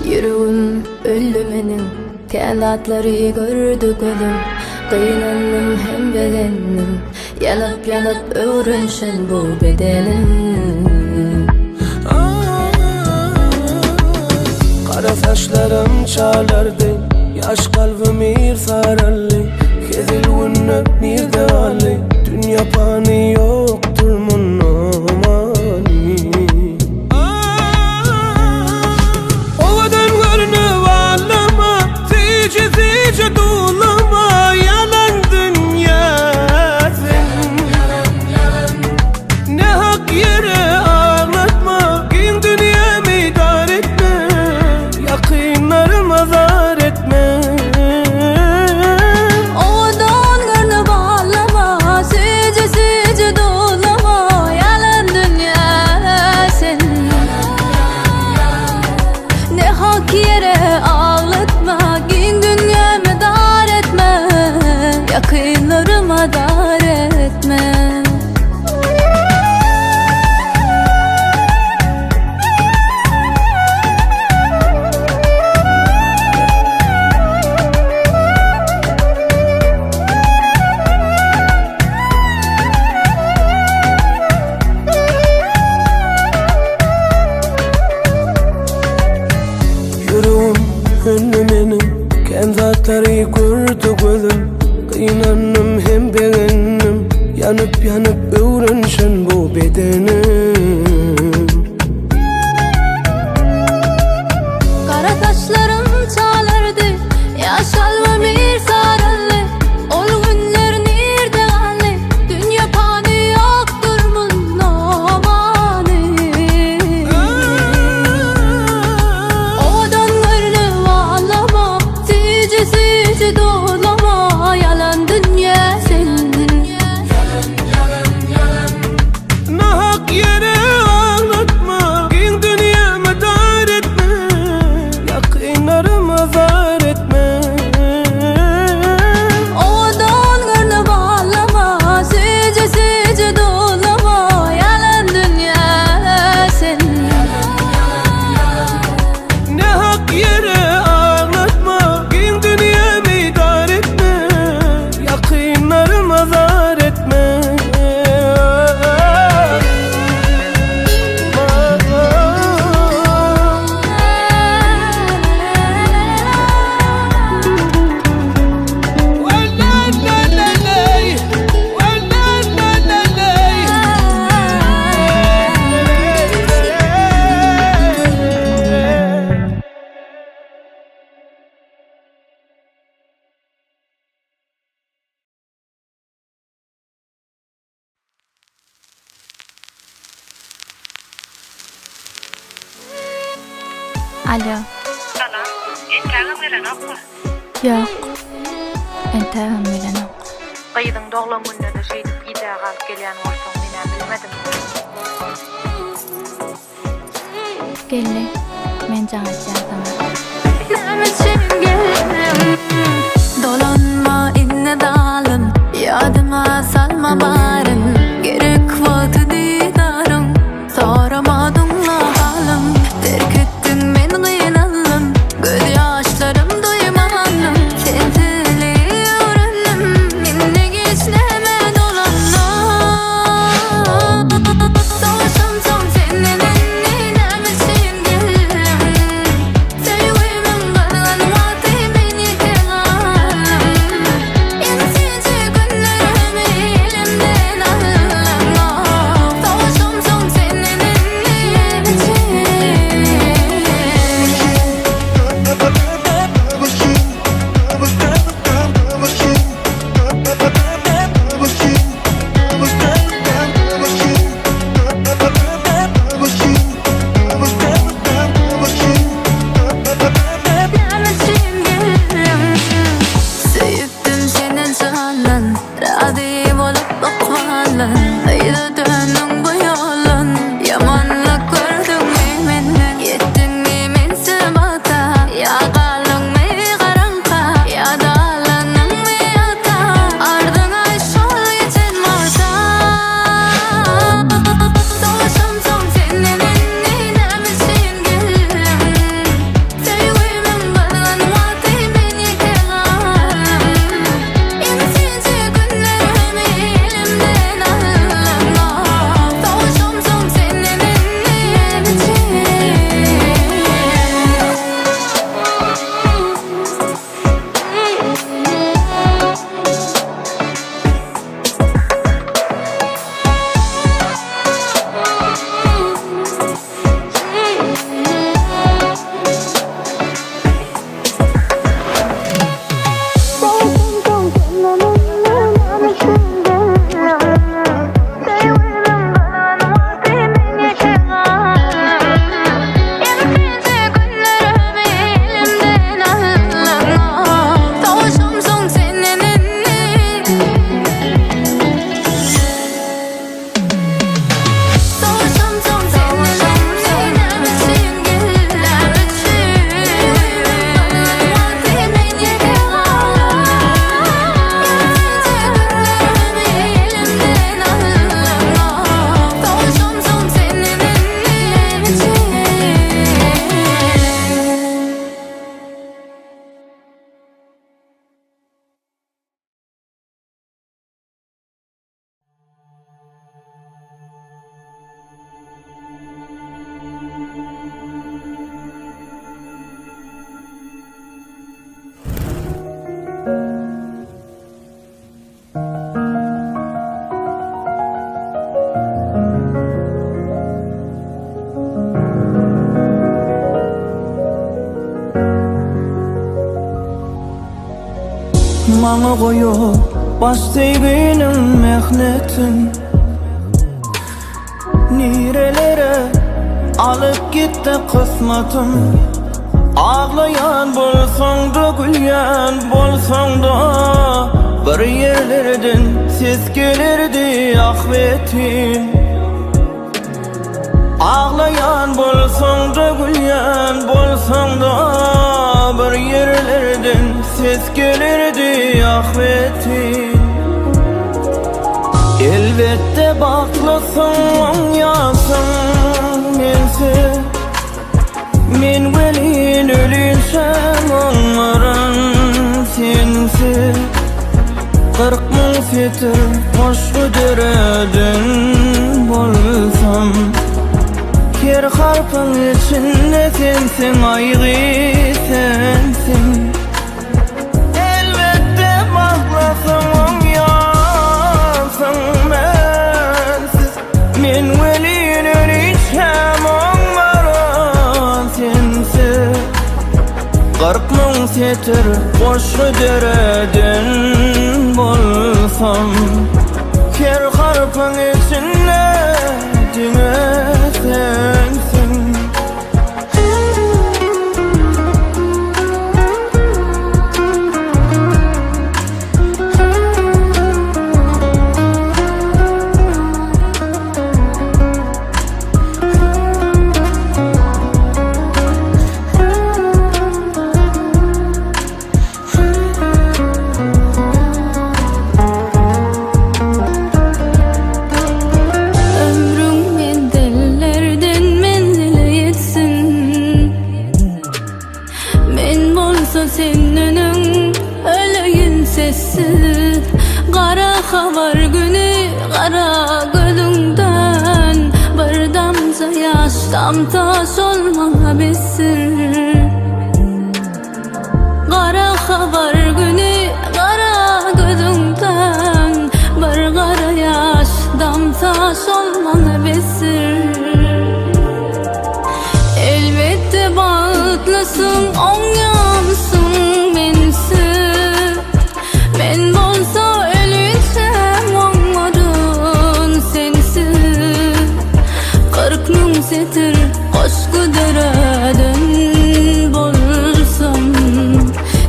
Yüreğim öldü menin, kanatları gördü gözüm. Kıynandım hem bedenim, yanıp yanıp öğrenşen bu bedenim. Kara saçlarım çalardı, yaş kalbim irfaralli. Kezil günü nirde ali, dünya pani yoktur munamani. Ovadan görünü vallama, zice zice dolama. Yalan dünya sen, ne hak yere ağlatma. Gün dünyamı idare etme, yakınlarım azar etme. Ovadan görünü bağlama, sice sice dolama. Yalan dünya sen, ne hak yere ağlatma. Gün dünyamı dar etme, yakınlarıma dar etme. Yüreğim hünnü menin, kanatları gördü gözüm. Kıynandım hem beğendim, yanıp yanıp öğrenşen bu bedenim. Kara saçlarım çalardı, yaş kalbim irfaralli. Ol günler nirde galli, dünya pani yoktur munamani. Odan görünü vallama, sice sice dolama. Yalan dünya sen, Ne hak yere ağlatma, gün dünyamı dar etme, yakınlarım azar etme. odan görünü vallama, sice sice dolama. Yalan dünya sen, Ne hak yere ağlatma, gün dünyamı idare etme, yakınlarım azar etme. Alo. Salam, entägem bilen okma. Yok. Entägem bilen ok. Gyzyň doglan günleri şeýdip ýa galyp gelýän bolsaň mene bilmedim. Gelli. Men jaňa jaňa. Nämeçin gelinim. Dolanma inne dalym. Yadyma salma barym. Gerek wagty didarym. Soramadyň halym. Terk etdiň men gynalym. Göz ýaşlarym duýmanlym. Sen tili öwrendim. Minne geçneme dolanma. Soňşam soň senden nämeçin gelinim. Söýgüýmüň gargan wagty meni tegalym. Ensinçe günlerimi elimden Maňa goýup başlaýgynym mehnetim nirelere alyp gitdi kısmatym. Ağlayan bolsaň da gülýän bolsaň da bir ýerlerden ses gelerdi ahwetim. Ağlayan bolsaň da gülýän bolsaň da bir ýerlerden ses gelerdi ahwetim. Elbette baklısan yansın mensiz men welin ölünsem onların sensiz 40 000 setir koşgu dereden bolsam her harpın içinde sensin aýgy sensin. Elbette baklasam yansın mensiz men welin ölünsem onların sensiz 40 000 setir koşgu dereden bolsam her harpın içinde diňe sensin. Havar günü kara gölünden bir damza yaş tamtaş olmana bilsin. Kara havar günü kara gölünden bir kara yaş damtaş olmana bilsin. Elbette bağıtlasın on yansın mensiz men bolsa setir koşgu dereden bolsam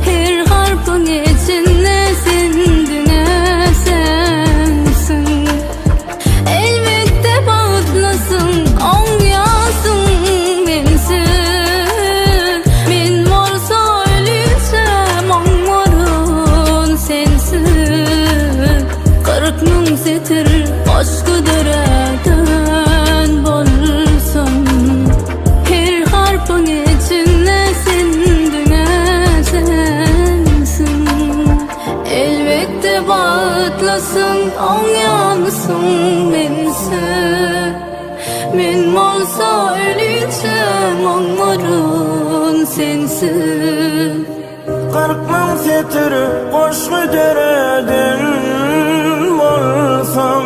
her harpın içinde sendine sensin. Elbette bağıtlasın on yansın mensiz men bolsa ölürsem onların sensiz 40 000 setir koşgu dereden bağıtlasın on yansın mensiz men bolsa ölünsem onların sensiz 40 000 setir koşgu dereden bolsam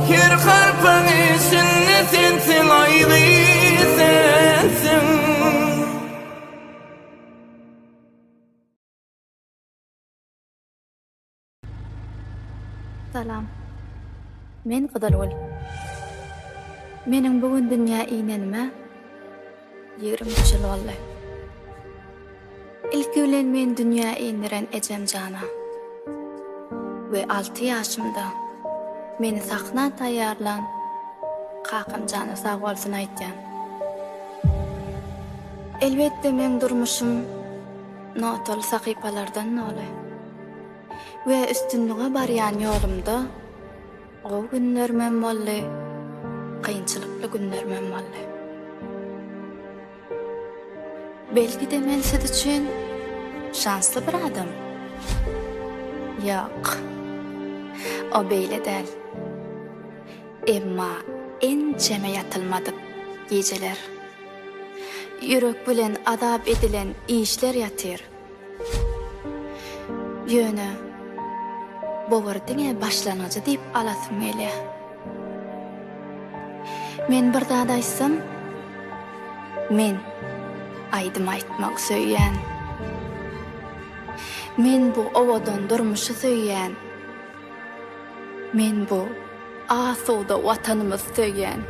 her harpın içinde sensin aýgy sensin. Salam. Men Gydalgul. Meniň bugun dünýä iýnenime 23 ýyl boldy. Ilki bilen men dünýä iýniren ejem jana. We 6 ýaşymda meni sahna taýýarlan kakam jana sag bolsun aýtýan. Elbette men durmuşum notol sahypalardan noly. Ve üstünlüğe barýan ýolumda o günlermem boldy, kıyınçılıklı günlermem boldy. Belki de men siz üçün şanslı bir adam. Ýok, o beýle däl. Emma ençeme ýatylmadyk geceler. Yürek bilen adap edilen işler ýatyr. Ýöne bowardyňa başlanajy diýip alasym gele. Men bir daha aýtsam, men aýdym aýtmak söýýän. Men bu owadan durmuşy söýýän. Men bu asuda watanymyz söýýän.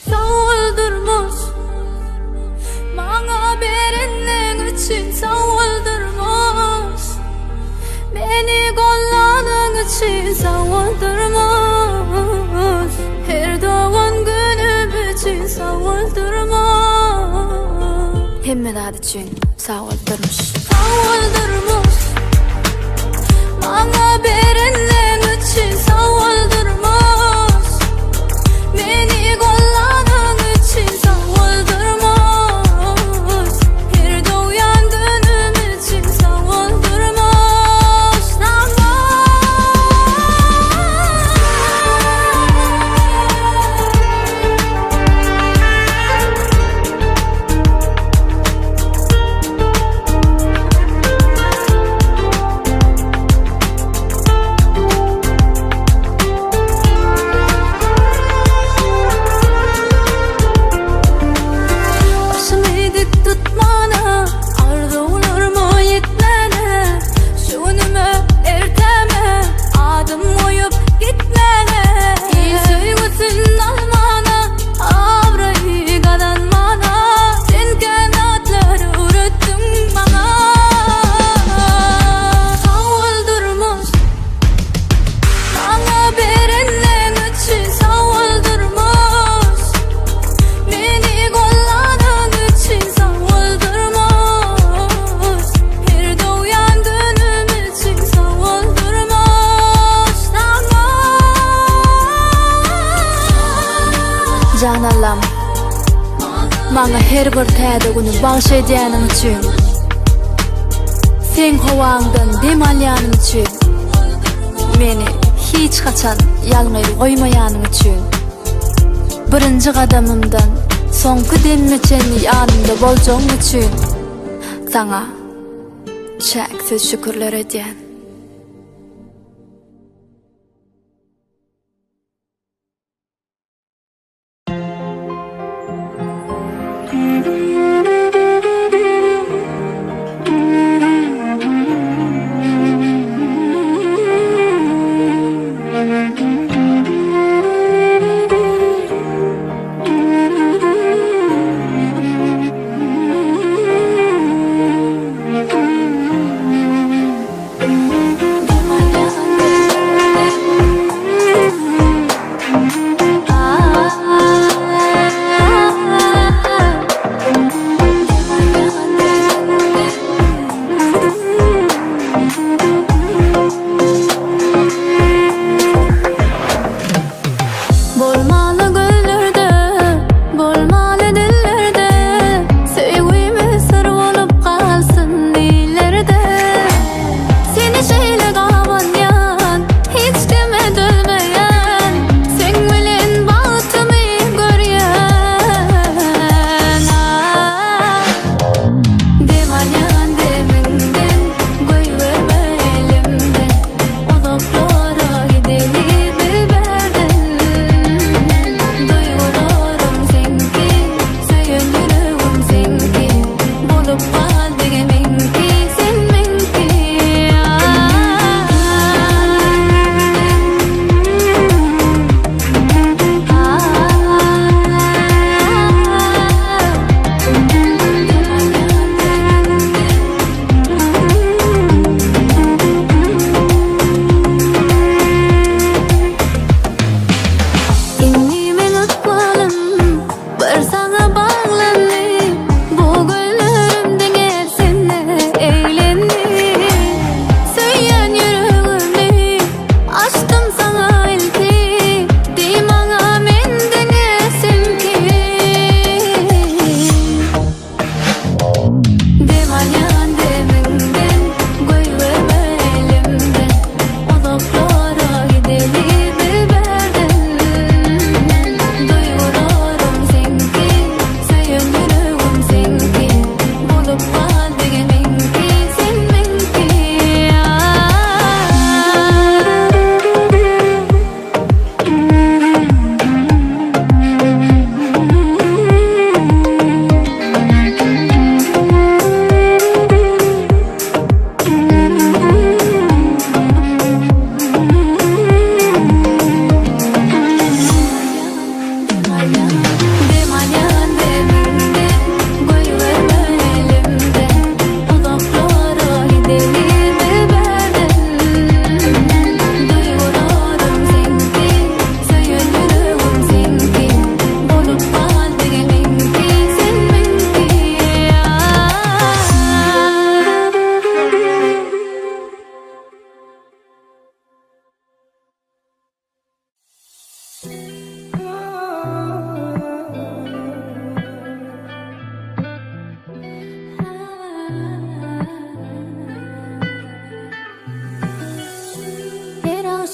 Sawuldurmuş maňa berenleň üçin sawuldurmuş. Meni gollanyň üçin sawuldurmuş. Her dogan günüm üçin sawuldurmuş. Hemme zat üçin sawuldurmuş. Sawuldurmuş maňa berenleň üçin sawuldurmuş. Meni gollanyň üçin sawuldurmuş. Her dogan günüm üçin sawuldurmuş. Başımı dik tutmana, arzularımı yitmene, şunumı erteme, adım koyup gitmene. İyi söygüsün almana, avrayı kadanmana, sen kanatları ürettің bana. Sawuldurmuş maňa berenleň üçin sawuldurmuş. Meni gollanyň üçin sawuldurmuş. Her dogan günüm üçin sawuldurmuş. Jan Allam, maňa her bir täze güni bagşaýanyň üçin, sen howaňdan dem alýanyň üçin, meni hiç haçan ýalňyr goýmaýanyň üçin, birinji gadamymdan soňky demmeçen ýanymda boljagyň üçin saňa çäksiz şükürler edýän.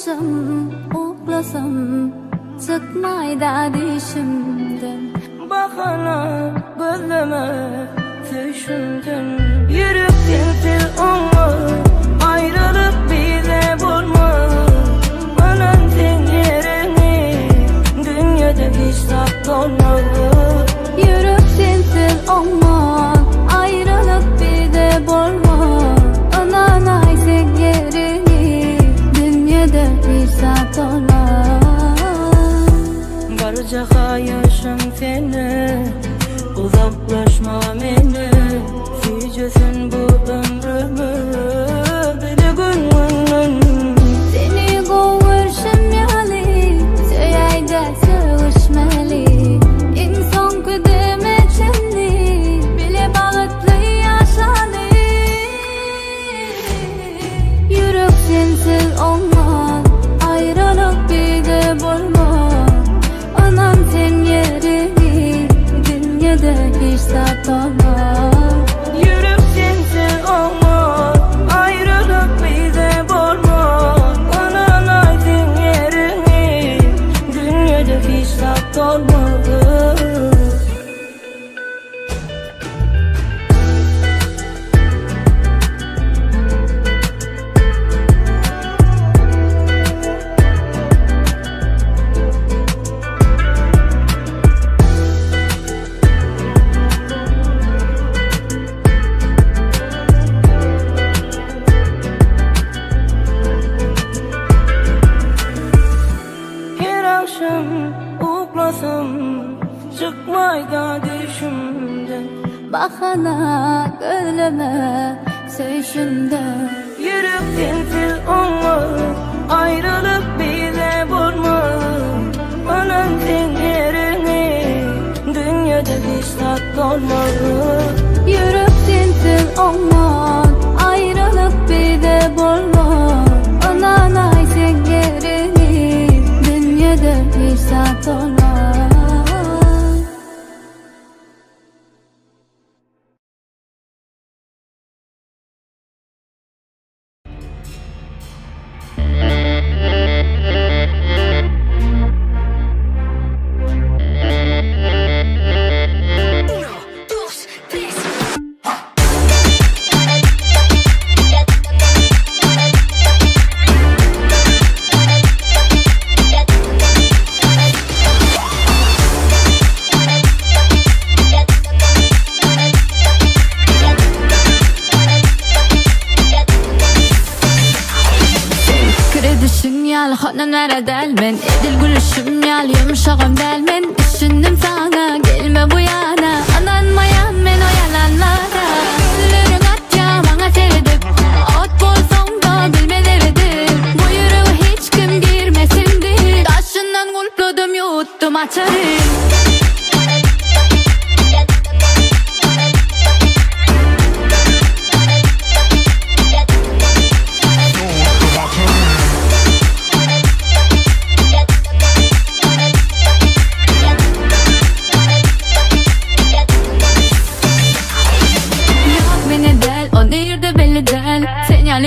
uylasam, uklasam çıkmayda dişimden. Bahana gözleme söýşündün. Yürek sensiz olmaz, ayrılık bize bolmaz. Anan sen yerini dünyada hiç saklanmaz. Yürek sensiz olmaz, ayrılık bize bolmaz. Anan ay sen yerini dünyada hiç saklanmaz. Barca yaşam seni, uzaklaşma meni. Süycesin bu ömrümü, bile gönlümün. Seni kovuşmalı, söyayda sığışmalı. İnsan kıdemetini bile bağıtlı yaşalı. Yürek sensiz olmaz, ayrılık bize bolmaz. Anam sen yerini dünyada hiç saklanmaz. Yürek sensiz olmaz, ayrılık bize bolmaz. Anan ay sen yerini dünyada hiç saklanmaz. Her akşam uklasam çıkmayda düşümden. Bahana gönlüme söýşünden. Yürek sensiz olmaz, ayrılık bize bolmaz. Anan sen yerini dünyada hiç saklanmaz. Yürek sensiz olmaz, ayrılık bize bolmaz. Anan ay sen yerini dünyada hiç saklanmaz. Hanan neredel men edil gülüşüm yal yumuşağım del men. Düşündüm sana gelme bu yana, ananmayan men o yalanlara. Güllerin at ya bana sevdim, at bolsam da bilmelerim. Bu yüreğe hiç kim girmesindir, taşından kulpladım yuttum açarım.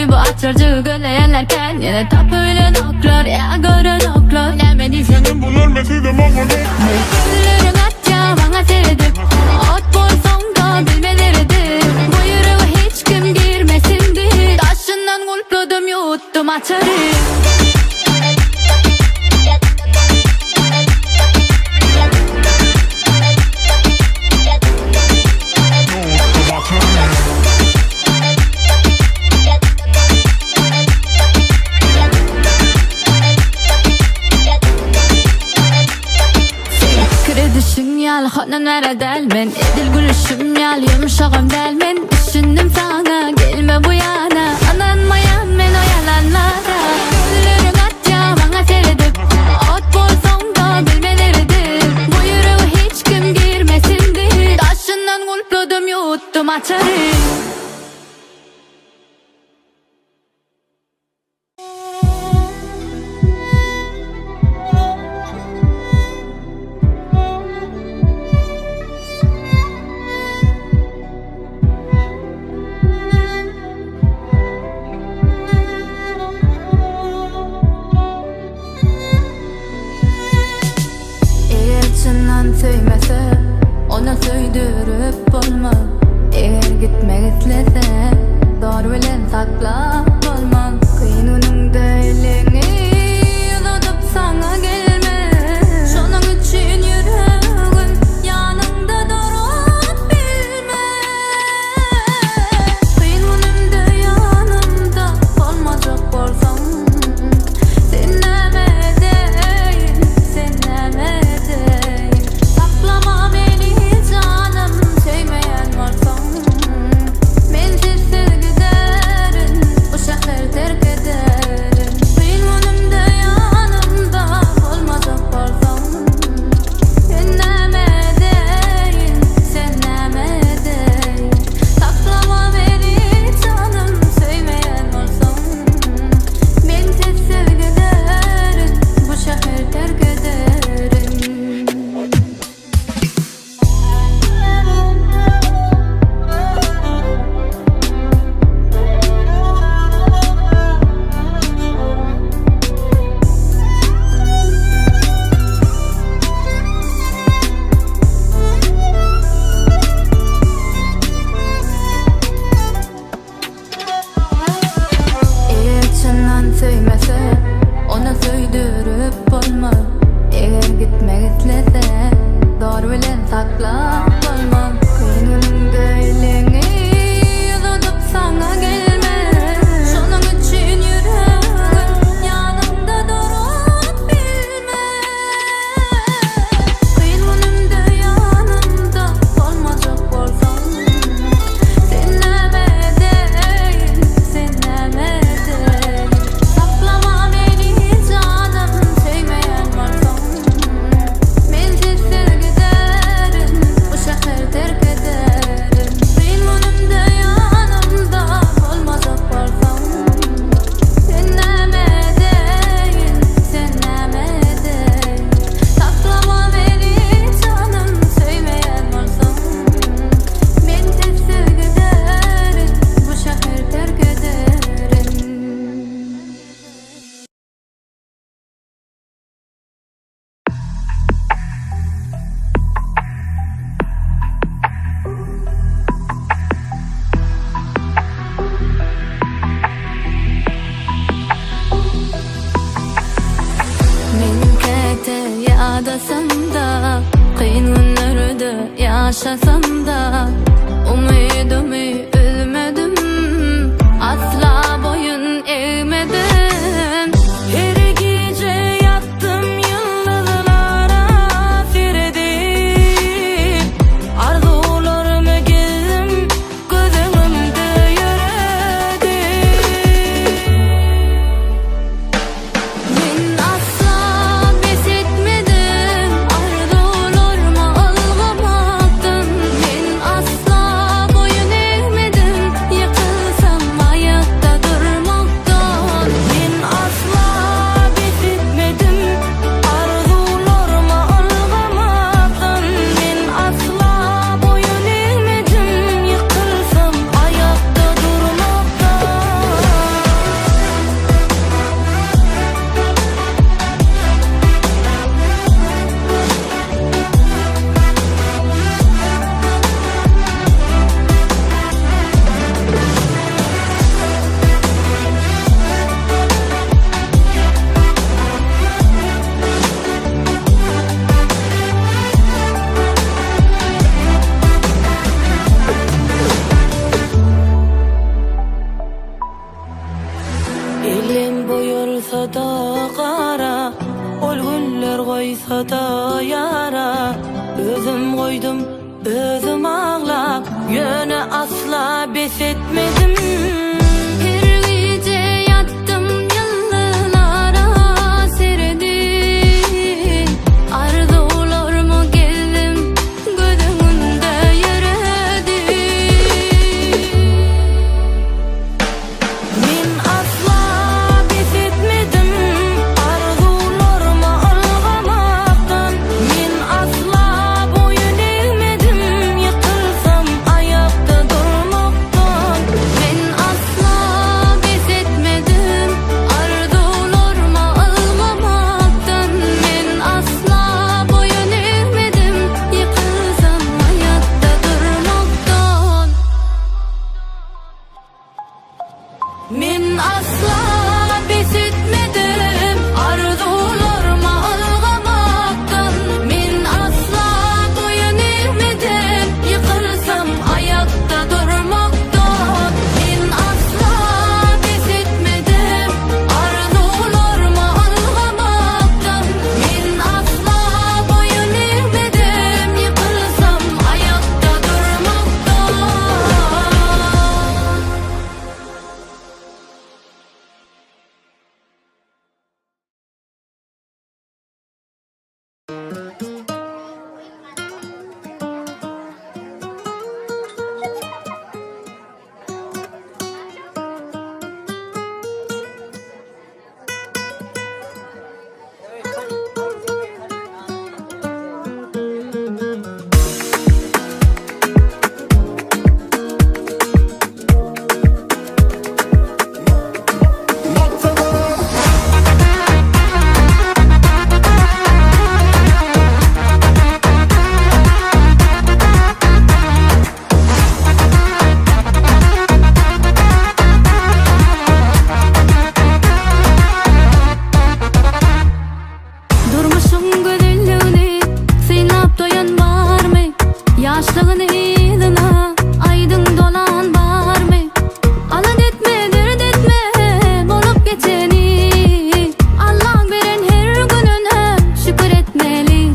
Bu açarcı gölleyenlerken yine tapıyla noklar ya görün oklar. Bilemedi senin bunlar mesleğim ama güllerin at ya bana sevdim, at bolsam da bilmelidir. Bu yüreğe hiç kim girmesindir, taşından kulpladım yuttum açarım. Hanan neredel men edil gülüşüm yal yumuşağım del men. Düşündüm sana gelme bu yana, ananmayan men o yalanlara. Güllerin at ya bana sevdim, at bolsam da bilmelidir. Bu yüreğe hiç kim girmesindir, taşından kulpladım yuttum açarım. sen saklap bolmam. Kıyınımda elini uzatıp sana gelmem. Şonun için yüreğim yanımda durup bilmem. Kıyınımda yanımda olmacak bolsam. Sen nemedeyin, sen nemedeyin. Saklama beni canım, sevmeyen varsam. Mensiz sevgiderin, bu şehir terk ederim. Benim önümde yanımda olmacak varsam. Sen nemedeyin, sen nemedeyin. Saklama beni canım, sevmeyen varsam. Mensiz sevgiderin, bu şehir terk ederim. Mening kete yadasında, kıyın günlerde yaşasam da, umidimi üzmedim, asla boyun eğmedim. Her gece yattım yıldızlara seyredip, arzularımı gezdim, gözümde yürüdüm. Men asla pes etmedim, arzularıma algımaktan. Men asla boyun eğmedim, yıkılsam ayakta durmaktan. Men asla pes etmedim, arzularıma algımaktan. Men asla boyun eğmedim, yıkılsam ayakta durmaktan. Elim buyursa da kara, ol güller koysa da yara. Özüm koydum, özüm ağlap, yöne asla pes etmedim. Her gece yattım yıllara seyredip, arzularımı gezdim, gözümde yürüdüm. Men asla pes etmedim, arzularıma algımaktan. Men asla boyun eğmedim, yıkılsam ayakta durmaktan. Men asla Başlığın iyiliğine aydın dolan var mı? Alan etme, dert etme, bolup geçeni. Allah'ın veren her gününe şükür etmeli.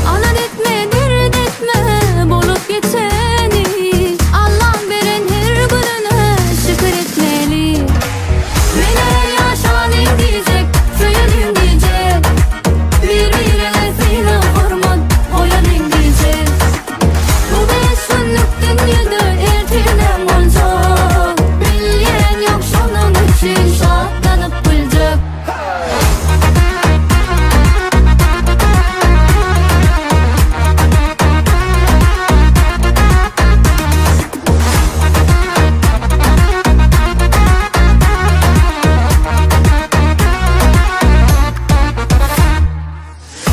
Alan etme, dert etme, bolup geçeni. Allah'ın veren her gününe şükür etmeli. Mene yaşanın diyecek, söyleyin diyecek. Birbirine sıyla hormat, oyanın diyecek. Bu beş günlük dünyada ertinem olacak. Bilyen yok şunun için şartlanıp bulacak.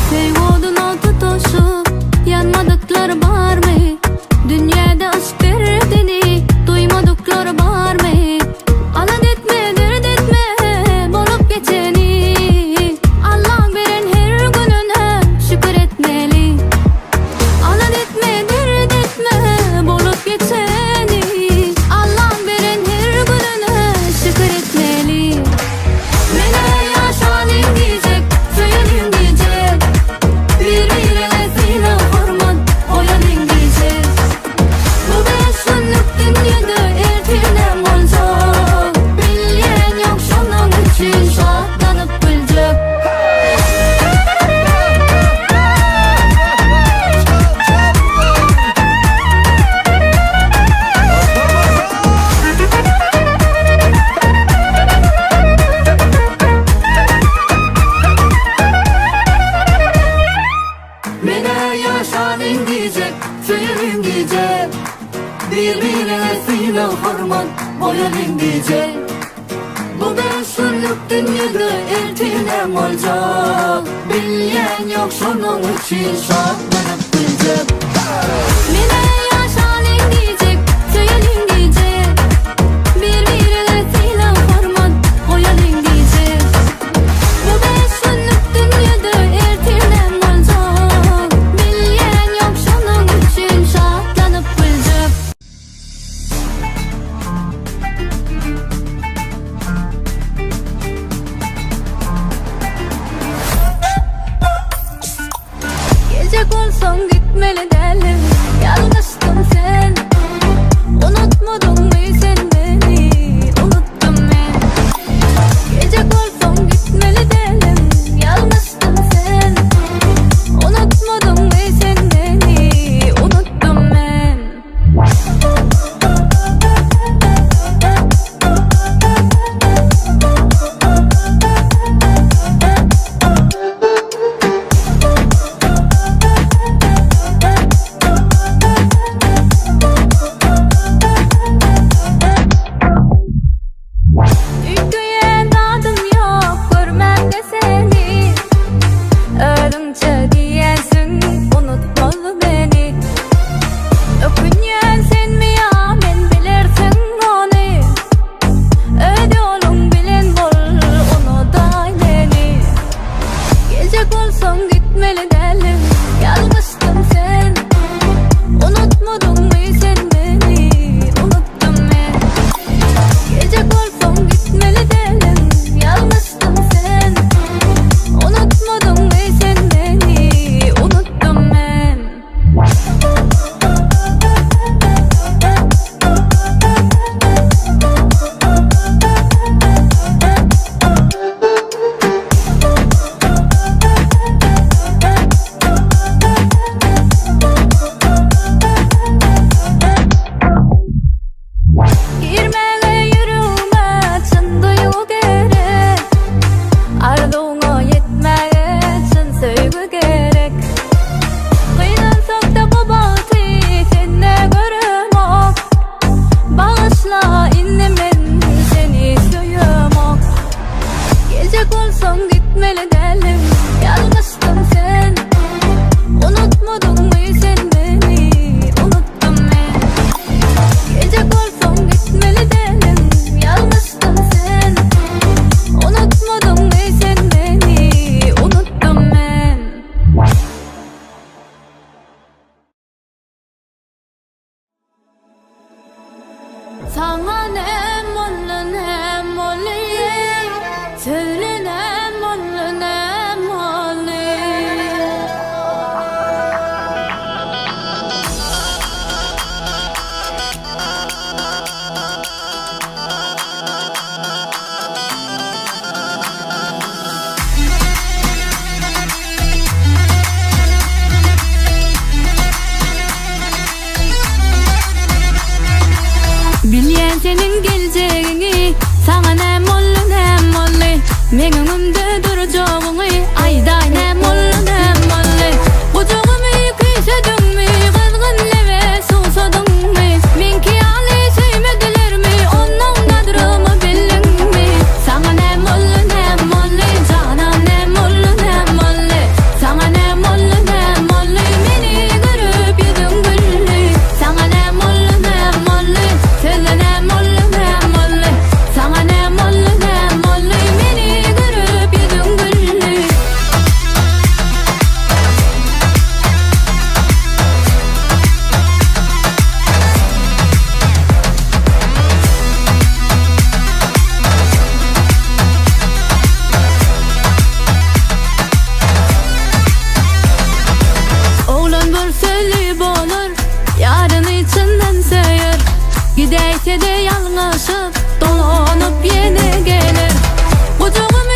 Sevgoduna tutuşup yanmadıkları var mı? Dünyada aşk derdini duymadıkları var mı? Alan etme, dert etme, bolup geçeni. Allah'ın veren her gününe şükür etmeli. Alan etme, dert etme, bolup geçeni. Allah'ın veren her gününe şükür etmeli. Mene yaşanın diyecek, söyleyin diyecek. Birbirine sıyla hormat, oyanın diyecek. Bu beş günlük dünyada ertinem olacak. Bilyen yok şunun için şartlanıp bulacak. Mene yaşanın diyecek, söyleyin diyecek. Birbirine sıyla hormat, oyanın diyecek. Bu beş günlük dünyada ertinem olacak. Bilyen yok şunun için şartlanıp bulacak. Mene yaşanın diyecek, söyleyin diyecek. Birbirine sıyla hormat, oyanın diyecek. Bu beş günlük dünyada ertinem olacak. Bilyen yok şunun için şartlanıp bulacak. Gelecek olsam gitmeli de Sana ne mollu ne mollu, söyle ne mollu ne mollu. Bilyen senin geleceğini, sana ne mollu ne mollu. Men önümde duracağını, ayday ne mollu ne mollu. Kucağımı kıysadın mı, kızgın leve susadın mı? Men ki ali sevmediler mi, onun kadrımı bildin mi? Sana ne mollu ne mollu, cana ne mollu ne mollu. Sana ne mollu ne mollu, beni görüp yüzün güllü. Sana ne mollu ne mollu, söyle ne mollu ne mollu. Sana ne mollu ne mollu, beni görüp yüzün güllü. Oğlan bir sözlü bolur, yarın içinden söyür. Gideyse de yalnızıp, dolanıp yine gelir. Kucağımı